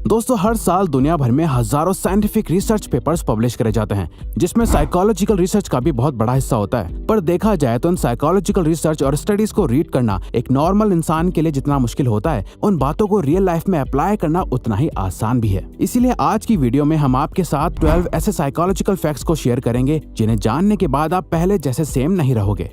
दोस्तों, हर साल दुनिया भर में हजारों साइंटिफिक रिसर्च पेपर्स पब्लिश करे जाते हैं, जिसमें साइकोलॉजिकल रिसर्च का भी बहुत बड़ा हिस्सा होता है। पर देखा जाए तो इन साइकोलॉजिकल रिसर्च और स्टडीज को रीड करना एक नॉर्मल इंसान के लिए जितना मुश्किल होता है, उन बातों को रियल लाइफ में अप्लाई करना उतना ही आसान भी है। इसीलिए आज की वीडियो में हम आपके साथ 12 ऐसे साइकोलॉजिकल फैक्ट्स को शेयर करेंगे जिन्हें जानने के बाद आप पहले जैसे सेम नहीं रहोगे।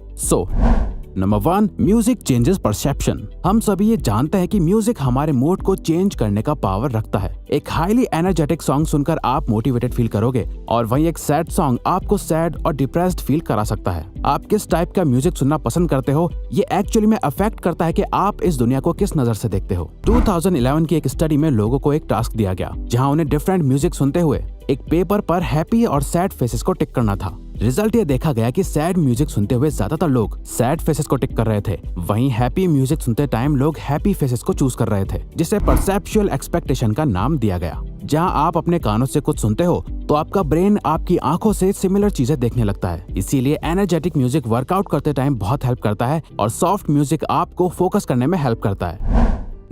Number 1, music changes perception. हम सभी ये जानते हैं कि म्यूजिक हमारे मूड को चेंज करने का पावर रखता है। एक हाईली एनर्जेटिक सॉन्ग सुनकर आप मोटिवेटेड फील करोगे और वहीं एक सैड सॉन्ग आपको सैड और डिप्रेस्ड फील करा सकता है। आप किस टाइप का म्यूजिक सुनना पसंद करते हो, ये एक्चुअली में अफेक्ट करता है कि आप इस दुनिया को किस नजर से देखते हो। 2011 की एक स्टडी में लोगों को एक टास्क दिया गया, जहाँ उन्हें डिफरेंट म्यूजिक सुनते हुए एक पेपर पर हैप्पी और सैड फेसेस को टिक करना था। रिजल्ट ये देखा गया कि सैड म्यूजिक सुनते हुए ज्यादातर लोग सैड फेसेस को टिक कर रहे थे, वहीं हैप्पी म्यूजिक सुनते टाइम लोग हैप्पी फेसेस को चूज कर रहे थे, जिसे परसेप्चुअल एक्सपेक्टेशन का नाम दिया गया। जहां आप अपने कानों से कुछ सुनते हो तो आपका ब्रेन आपकी आंखों से सिमिलर चीजें देखने लगता है। इसीलिए एनर्जेटिक म्यूजिक वर्कआउट करते टाइम बहुत हेल्प करता है और सॉफ्ट म्यूजिक आपको फोकस करने में हेल्प करता है।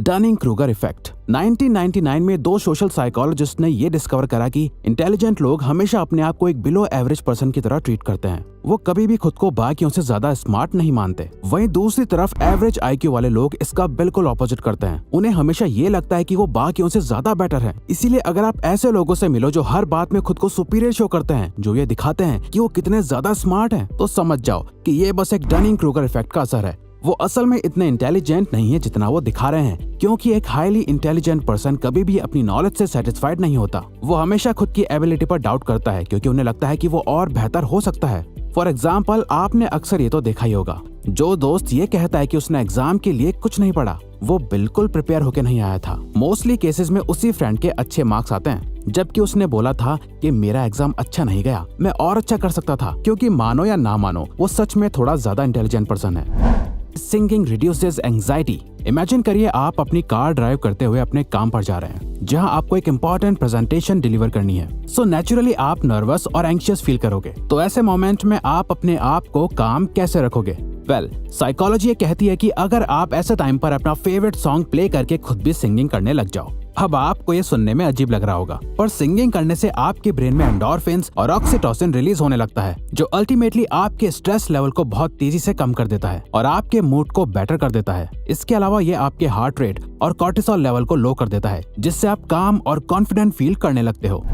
Dunning Kruger effect. 1999 में 2 सोशल साइकोलॉजिस्ट ने ये डिस्कवर करा कि इंटेलिजेंट लोग हमेशा अपने आप को एक बिलो एवरेज पर्सन की तरह ट्रीट करते हैं। वो कभी भी खुद को बाकियों से ज्यादा स्मार्ट नहीं मानते। वहीं दूसरी तरफ एवरेज आईक्यू वाले लोग इसका बिल्कुल ऑपोजिट करते हैं। उन्हें हमेशा ये लगता है कि वो बाकियों से ज्यादा बेटर है। इसीलिए अगर आप ऐसे लोगों से मिलो जो हर बात में खुद को सुपीरियर शो करते हैं, जो ये दिखाते हैं कि वो कितने ज्यादा स्मार्ट हैं, तो समझ जाओ कि ये बस एक डनिंग-क्रूगर इफेक्ट का असर है। वो असल में इतने इंटेलिजेंट नहीं है जितना वो दिखा रहे हैं, क्योंकि एक हाईली इंटेलिजेंट पर्सन कभी भी अपनी नॉलेज से सेटिस्फाइड नहीं होता। वो हमेशा खुद की एबिलिटी पर डाउट करता है, क्योंकि उन्हें लगता है कि वो और बेहतर हो सकता है। फॉर एग्जाम्पल, आपने अक्सर ये तो देखा ही होगा, जो दोस्त ये कहता है कि उसने एग्जाम के लिए कुछ नहीं पढ़ा, वो बिल्कुल प्रिपेयर होके नहीं आया था। मोस्टली केसेस में उसी फ्रेंड के अच्छे मार्क्स आते हैं, जबकि उसने बोला था कि मेरा एग्जाम अच्छा नहीं गया, मैं और अच्छा कर सकता था। क्योंकि मानो या ना मानो, वो सच में थोड़ा ज्यादा इंटेलिजेंट पर्सन है। Singing reduces anxiety. इमेजिन करिए आप अपनी कार ड्राइव करते हुए अपने काम पर जा रहे हैं, जहां आपको एक इम्पोर्टेंट प्रेजेंटेशन डिलीवर करनी है। सो नेचुरली आप नर्वस और एंग्शियस फील करोगे। तो ऐसे मोमेंट में आप अपने आप को काम कैसे रखोगे? साइकोलॉजी ये कहती है कि अगर आप ऐसे टाइम पर अपना फेवरेट सॉन्ग प्ले करके खुद भी सिंगिंग करने लग जाओ। अब आपको ये सुनने में अजीब लग रहा होगा, पर सिंगिंग करने से आपके ब्रेन में एंडोर्फिन्स और ऑक्सीटोसिन रिलीज होने लगता है, जो अल्टीमेटली आपके स्ट्रेस लेवल को बहुत तेजी से कम कर देता है और आपके मूड को बेटर कर देता है। इसके अलावा ये आपके हार्ट रेट और कॉर्टिसोल लेवल को लो कर देता है, जिससे आप काम और कॉन्फिडेंट फील करने लगते हो।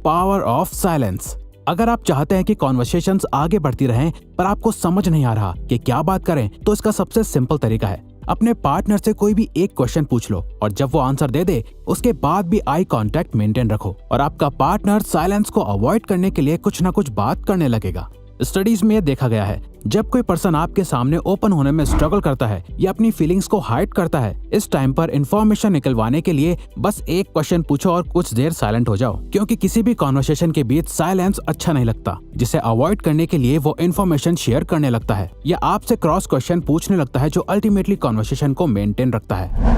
Power of silence. अगर आप चाहते हैं कि कॉन्वर्सेशंस आगे बढ़ती रहें पर आपको समझ नहीं आ रहा कि क्या बात करें, तो इसका सबसे सिंपल तरीका है अपने पार्टनर से कोई भी एक क्वेश्चन पूछ लो और जब वो आंसर दे दे, उसके बाद भी आई कांटेक्ट मेंटेन रखो और आपका पार्टनर साइलेंस को अवॉइड करने के लिए कुछ ना कुछ बात करने लगेगा। स्टडीज में देखा गया है, जब कोई पर्सन आपके सामने ओपन होने में स्ट्रगल करता है या अपनी फीलिंग्स को हाइड करता है, इस टाइम पर इंफॉर्मेशन निकलवाने के लिए बस एक क्वेश्चन पूछो और कुछ देर साइलेंट हो जाओ, क्योंकि किसी भी कॉन्वर्सेशन के बीच साइलेंस अच्छा नहीं लगता, जिसे अवॉइड करने के लिए वो इन्फॉर्मेशन शेयर करने लगता है या आपसे क्रॉस क्वेश्चन पूछने लगता है, जो अल्टीमेटली कॉन्वर्सेशन को मेंटेन रखता है।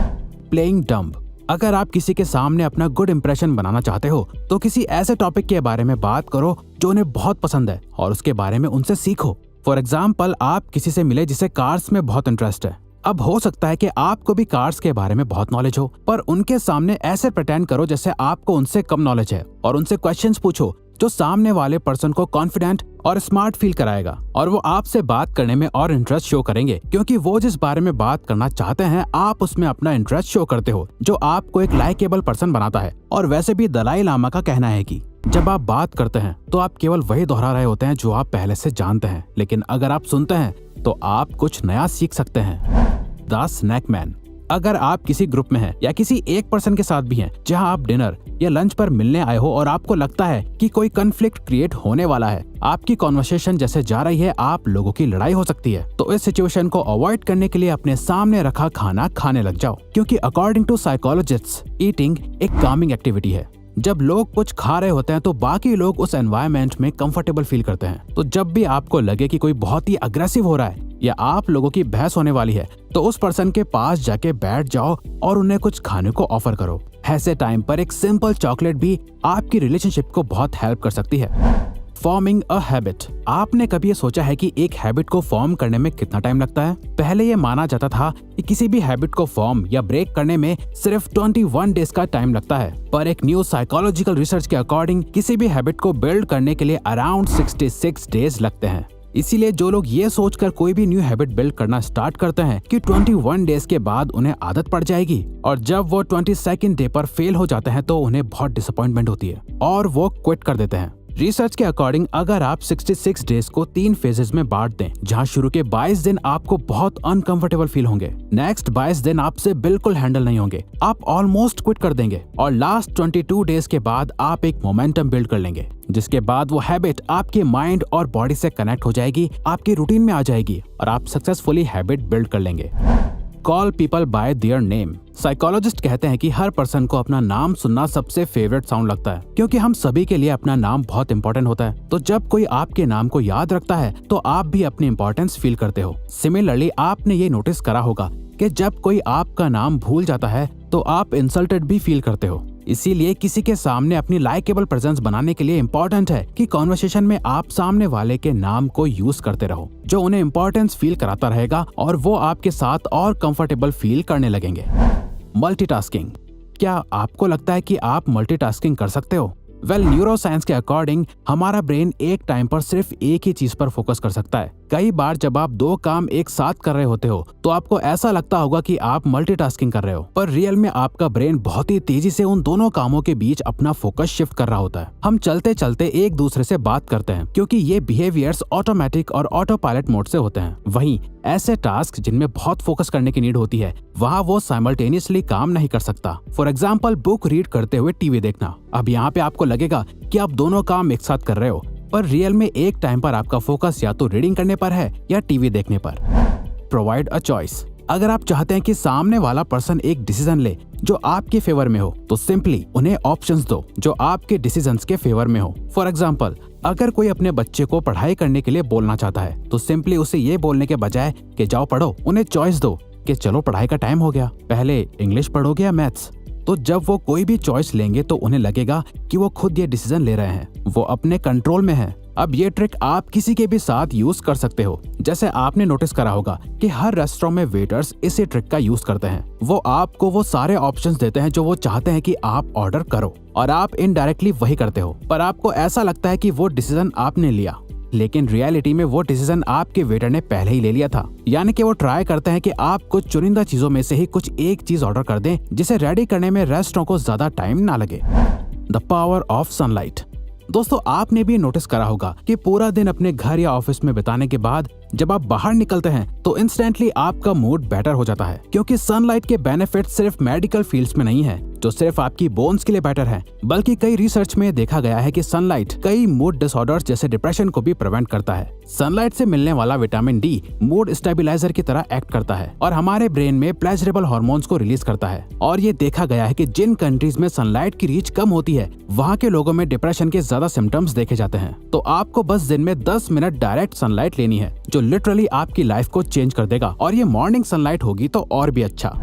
Playing dumb. अगर आप किसी के सामने अपना गुड इंप्रेशन बनाना चाहते हो, तो किसी ऐसे टॉपिक के बारे में बात करो जो उन्हें बहुत पसंद है और उसके बारे में उनसे सीखो। फॉर एग्जाम्पल, आप किसी से मिले जिसे कार्स में बहुत इंटरेस्ट है। अब हो सकता है कि आपको भी कार्स के बारे में बहुत नॉलेज हो, पर उनके सामने ऐसे प्रिटेंड करो जैसे आपको उनसे कम नॉलेज है और उनसे क्वेश्चंस पूछो जो सामने वाले पर्सन को कॉन्फिडेंट और स्मार्ट फील कराएगा और वो आपसे बात करने में और इंटरेस्ट शो करेंगे, क्योंकि वो जिस बारे में बात करना चाहते हैं आप उसमें अपना इंटरेस्ट शो करते हो, जो आपको एक लाइकेबल पर्सन बनाता है। और वैसे भी दलाई लामा का कहना है कि जब आप बात करते हैं तो आप केवल वही दोहरा रहे होते हैं जो आप पहले से जानते हैं, लेकिन अगर आप सुनते हैं तो आप कुछ नया सीख सकते हैं। The snake man. अगर आप किसी ग्रुप में हैं या किसी एक पर्सन के साथ भी हैं जहां आप डिनर या लंच पर मिलने आए हो और आपको लगता है कि कोई कन्फ्लिक्ट क्रिएट होने वाला है, आपकी कॉन्वर्सेशन जैसे जा रही है, आप लोगों की लड़ाई हो सकती है, तो इस सिचुएशन को अवॉइड करने के लिए अपने सामने रखा खाना खाने लग जाओ, क्योंकि अकॉर्डिंग टू साइकोलॉजिस्ट्स ईटिंग एक कामिंग एक्टिविटी है। जब लोग कुछ खा रहे होते हैं तो बाकी लोग उस एनवायरनमेंट में कंफर्टेबल फील करते हैं। तो जब भी आपको लगे कि कोई बहुत ही अग्रेसिव हो रहा है या आप लोगों की बहस होने वाली है, तो उस पर्सन के पास जाके बैठ जाओ और उन्हें कुछ खाने को ऑफर करो। ऐसे टाइम पर एक सिंपल चॉकलेट भी आपकी रिलेशनशिप को बहुत हेल्प कर सकती है। Forming a habit. आपने कभी ये सोचा है कि एक हैबिट को फॉर्म करने में कितना टाइम लगता है? पहले ये माना जाता था कि किसी भी हैबिट को फॉर्म या ब्रेक करने में सिर्फ 21 डेज का टाइम लगता है, पर एक न्यू साइकोलॉजिकल रिसर्च के अकॉर्डिंग किसी भी हैबिट को बिल्ड करने के लिए अराउंड 66 डेज लगते हैं। इसीलिए जो लोग ये सोचकर कोई भी न्यू हैबिट बिल्ड करना स्टार्ट करते हैं कि 21 डेज के बाद उन्हें आदत पड़ जाएगी, और जब वो 22nd डे पर फेल हो जाते हैं तो उन्हें बहुत डिसअपॉइंटमेंट होती है और वो क्विट कर देते हैं। रिसर्च के अकॉर्डिंग अगर आप 66 डेज को 3 फेजेस में बांट दें, जहां शुरू के 22 दिन आपको बहुत अनकंफर्टेबल फील होंगे, नेक्स्ट 22 दिन आपसे बिल्कुल हैंडल नहीं होंगे, आप ऑलमोस्ट क्विट कर देंगे, और लास्ट 22 डेज के बाद आप एक मोमेंटम बिल्ड कर लेंगे, जिसके बाद वो हैबिट आपके माइंड और बॉडी से कनेक्ट हो जाएगी, आपकी रूटीन में आ जाएगी और आप सक्सेसफुली हैबिट बिल्ड कर लेंगे। Call people bye their name. Psychologist कहते हैं कि हर पर्सन को अपना नाम सुनना सबसे फेवरेट साउंड लगता है, क्योंकि हम सभी के लिए अपना नाम बहुत इंपॉर्टेंट होता है। तो जब कोई आपके नाम को याद रखता है तो आप भी अपनी इंपॉर्टेंस फील करते हो। सिमिलरली आपने ये नोटिस करा होगा कि जब कोई आपका नाम भूल जाता है तो आप इंसल्टेड भी फील करते हो। इसीलिए किसी के सामने अपनी लाइकेबल प्रेजेंस बनाने के लिए इम्पोर्टेंट है कि कॉन्वर्सेशन में आप सामने वाले के नाम को यूज करते रहो, जो उन्हें इम्पोर्टेंस फील कराता रहेगा और वो आपके साथ और कंफर्टेबल फील करने लगेंगे। मल्टीटास्किंग। क्या आपको लगता है कि आप मल्टीटास्किंग कर सकते हो? न्यूरो साइंस के अकॉर्डिंग हमारा ब्रेन एक टाइम पर सिर्फ एक ही चीज पर फोकस कर सकता है। कई बार जब आप 2 काम एक साथ कर रहे होते हो तो आपको ऐसा लगता होगा कि आप मल्टीटास्किंग कर रहे हो, पर रियल में आपका ब्रेन बहुत ही तेजी से उन दोनों कामों के बीच अपना फोकस शिफ्ट कर रहा होता है। हम चलते चलते एक दूसरे से बात करते हैं क्योंकि ये बिहेवियर्स ऑटोमेटिक और ऑटो पायलट मोड से होते हैं। वहीं ऐसे टास्क जिनमें बहुत फोकस करने की नीड होती है, वहाँ वो साइमल्टेनियसली काम नहीं कर सकता। फॉर एग्जाम्पल बुक रीड करते हुए टीवी देखना। अब यहाँ पे आपको लगेगा कि आप दोनों काम एक साथ कर रहे हो, पर रियल में एक टाइम पर आपका फोकस या तो रीडिंग करने पर है या टीवी देखने पर। Provide a choice. अगर आप चाहते हैं कि सामने वाला पर्सन एक डिसीजन ले जो आपके फेवर में हो, तो सिंपली उन्हें ऑप्शंस दो जो आपके डिसीजंस के फेवर में हो। फॉर एग्जाम्पल, अगर कोई अपने बच्चे को पढ़ाई करने के लिए बोलना चाहता है तो सिंपली उसे ये बोलने के बजाय कि जाओ पढ़ो, उन्हें चॉइस दो कि चलो पढ़ाई का टाइम हो गया, पहले इंग्लिश पढ़ोगे या मैथ्स। तो जब वो कोई भी चॉइस लेंगे तो उन्हें लगेगा कि वो खुद ये डिसीजन ले रहे हैं, वो अपने कंट्रोल में है। अब ये ट्रिक आप किसी के भी साथ यूज कर सकते हो। जैसे आपने नोटिस करा होगा कि हर रेस्टोरेंट में वेटर्स इसी ट्रिक का यूज करते हैं। वो आपको वो सारे ऑप्शंस देते हैं जो वो चाहते हैं कि आप ऑर्डर करो, और आप इनडायरेक्टली वही करते हो, पर आपको ऐसा लगता है कि वो डिसीजन आपने लिया, लेकिन रियलिटी में वो डिसीजन आपके वेटर ने पहले ही ले लिया था। यानी कि वो ट्राई करते हैं कि आप कुछ चुनिंदा चीजों में से ही कुछ एक चीज ऑर्डर कर दें जिसे रेडी करने में रेस्टोरेंट को ज्यादा टाइम ना लगे। The power of sunlight. दोस्तों, आपने भी नोटिस करा होगा कि पूरा दिन अपने घर या ऑफिस में बिताने के बाद जब आप बाहर निकलते हैं तो इंस्टेंटली आपका मूड बेटर हो जाता है, क्योंकि सनलाइट के बेनिफिट सिर्फ मेडिकल फील्ड्स में नहीं है जो सिर्फ आपकी बोन्स के लिए बेटर है, बल्कि कई रिसर्च में देखा गया है कि सनलाइट कई मूड डिसऑर्डर्स जैसे डिप्रेशन को भी प्रिवेंट करता है। सनलाइट से मिलने वाला विटामिन डी मूड स्टेबलाइजर की तरह एक्ट करता है और हमारे ब्रेन में प्लेजरेबल हार्मोन्स को रिलीज करता है। और ये देखा गया है कि जिन कंट्रीज में सनलाइट की रीच कम होती है, वहाँ के लोगों में डिप्रेशन के ज्यादा सिम्टम्स देखे जाते हैं। तो आपको बस दिन में 10 मिनट डायरेक्ट सनलाइट लेनी है, जो लिटरली आपकी लाइफ को चेंज कर देगा, और ये मॉर्निंग सनलाइट होगी तो और भी अच्छा।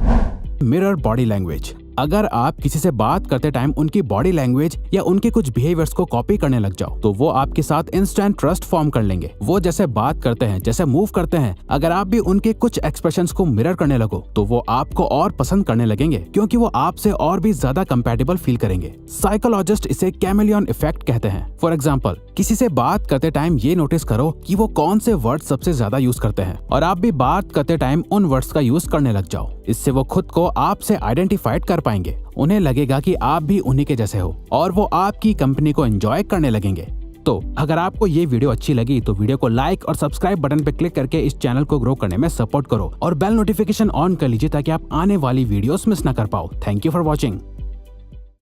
Mirror body language. अगर आप किसी से बात करते टाइम उनकी बॉडी लैंग्वेज या उनके कुछ बिहेवियर्स को कॉपी करने लग जाओ तो वो आपके साथ इंस्टेंट ट्रस्ट फॉर्म कर लेंगे। वो जैसे बात करते हैं, जैसे मूव करते हैं, अगर आप भी उनके कुछ एक्सप्रेशंस को मिरर करने लगो तो वो आपको और पसंद करने लगेंगे, क्योंकि वो आपसे और भी ज्यादा कंपैटिबल फील करेंगे। साइकोलॉजिस्ट इसे कैमेलियन इफेक्ट कहते हैं। फॉर एग्जाम्पल, किसी से बात करते टाइम ये नोटिस करो कि वो कौन से वर्ड सबसे ज्यादा यूज करते हैं, और आप भी बात करते टाइम उन वर्ड्स का यूज करने लग जाओ। इससे वो खुद को आपसे आइडेंटिफाइड कर पाएंगे, उन्हें लगेगा कि आप भी उन्हीं के जैसे हो, और वो आपकी कंपनी को एंजॉय करने लगेंगे। तो अगर आपको ये वीडियो अच्छी लगी तो वीडियो को लाइक और सब्सक्राइब बटन पर क्लिक करके इस चैनल को ग्रो करने में सपोर्ट करो, और बेल नोटिफिकेशन ऑन कर लीजिए ताकि आप आने वाली वीडियोस मिस ना कर पाओ। Thank you for watching.